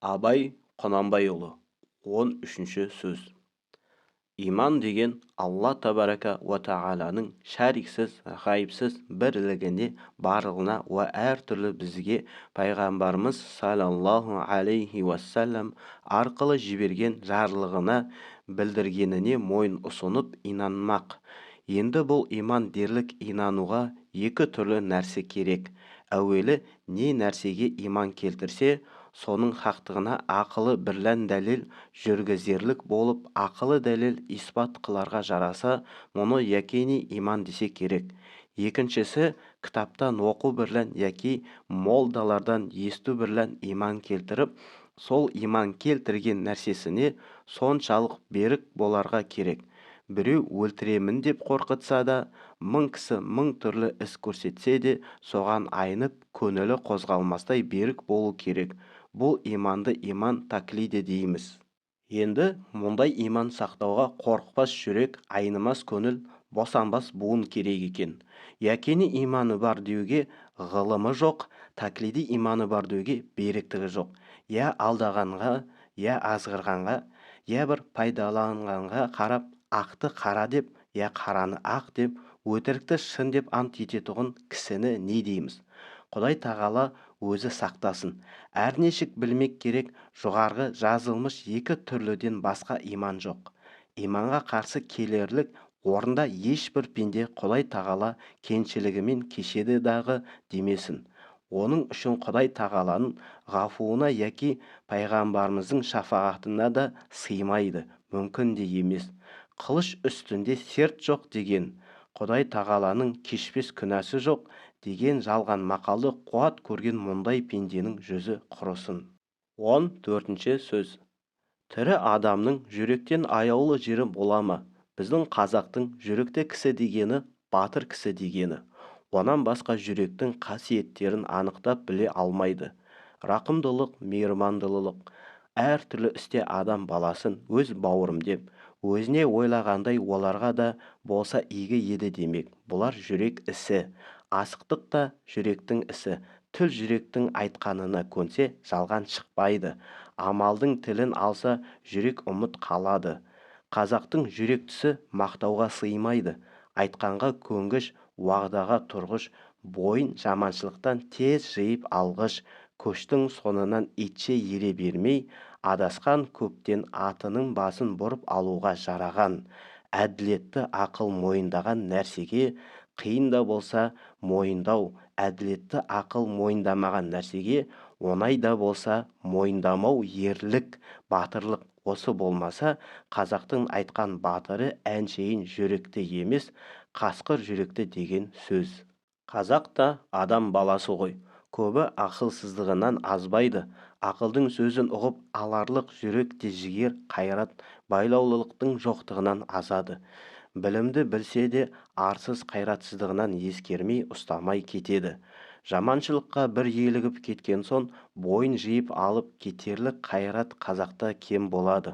Абай Құнанбайұлы 13-ші сөз. Иман деген Алла Табарака уа Тағаланың шәриксіз, ғайыпсыз бірлігіне барлығына уа әртүрлі бізге пайғамбарымыз саллаллаху алейхи уассалам арқылы жіберген жарлығына білдіргеніне мойын ұсынып инанмақ. Енді бұл иман дерлік инануға екі түрлі нәрсе керек. Әуелі не нәрсеге иман келтірсе, соның хақтығына ақылы бірлән дәлел жүргізерлік болып, ақылы дәлел испат қыларға жараса, мұны якини иман десе керек. Екіншісі, кітаптан оқу бірлән яки молдалардан есту бірлән иман келтіріп, сол иман келтірген нәрсесіне соншалық берік боларға керек. Біреу өлтіремін деп қорқытса да, мың кісі мың түрлі іс көрсетсе де, соған айнып, көңілі қозғалмастай берік болу керек. Бұл иманды иман таклиди дейміз. Енді мұндай иман сақтауға қорықпас жүрек, айнымас көңіл, босанбас буын керек екен. Якини иманы бар деуге ғылымы жоқ, таклиди иманы бар деуге беріктігі жоқ. Я алдағанға, я азғырғанға, я бір пайдаланғанға қарап, ақты қара деп, я қараны ақ деп, өтірікті шын деп ант ететұғын кісіні не дейміз? Құдай Тағала өзі сақтасын. Әрнешік білмек керек, жоғарғы жазылмыш екі түрліден басқа иман жоқ. Иманға қарсы келерлік орында ешбір пенде Құдай Тағала кеншілігімен кешеді дағы демесін. Оның үшін Құдай Тағаланың ғафуына яки пайғамбарымыздың шафағатына да сыймайды, мүмкін де емес. Қылыш үстінде серт жоқ деген, Құдай Тағаланың кешпес күнәсі жоқ деген жалған мақалды қуат көрген мұндай пенденің жүзі құрысын. 14-ші сөз. Тірі адамның жүректен аяулы жері бола ма? Біздің қазақтың жүректі кісі дегені батыр кісі дегені. Онан басқа жүректің қасиеттерін анықтап біле алмайды. Рақымдылық, мейірмандылық, әр түрлі істе адам баласын өз бауырым деп, өзіне ойлағандай оларға да болса игі еді демек. Бұлар жүрек ісі. Асықтық та жүректің ісі. Тіл жүректің айтқанына көнсе, жалған шықпайды. Амалдың тілін алса, жүрек ұмыт қалады. Қазақтың жүректісі мақтауға сыймайды. Айтқанға көнгіш, уағдаға тұрғыш, бойын жаманшылықтан тез жиып алғыш, көштің соңынан итше ере бермей, адасқан көптен атының басын бұрып алуға жараған. Әділетті ақыл мойындаған нәрсеге, қиын да болса мойындау, әділетті ақыл мойындамаған нәрсеге, оңай да болса мойындамау ерлік, батырлық. Осы болмаса, қазақтың айтқан батыры әншейін жүректі емес, қасқыр жүректі деген сөз. Қазақ та адам баласы ғой. Көбі ақылсыздығынан азбайды. Ақылдың сөзін ұғып аларлық жүрек те жігер, қайрат, байлаулылықтың жоқтығынан азады. Білімді білсе де арсыз қайратсыздығынан ескермей ұстамай кетеді. Жаманшылыққа бір елігіп кеткен соң бойын жиып алып кетерлік қайрат қазақта кем болады.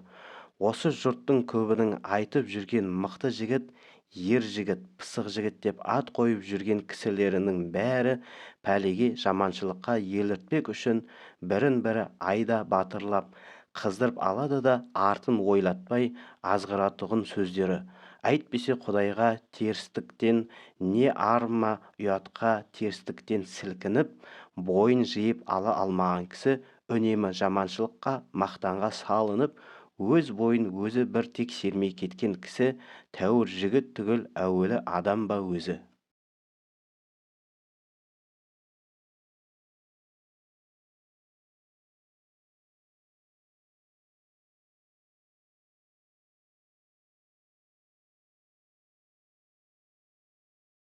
Осы жұрттың көбінің айтып жүрген мықты жігіт, ер жігіт, пысық жігіт деп ат қойып жүрген кісілерінің бәрі пәлеге, жаманшылыққа еліртпек үшін бірін-бірі айда батырлап, қыздырып алады да артын ойлатпай азғыратұғын сөздері. Әйтпесе Құдайға терістіктен, не арма ұятқа терістіктен сілкініп, бойын жиып ала алмаған кісі үнемі жаманшылыққа, мақтанға салынып, өз бойын өзі бір тексермей кеткен кісі тәуір жігіт түгіл әуелі адам ба өзі.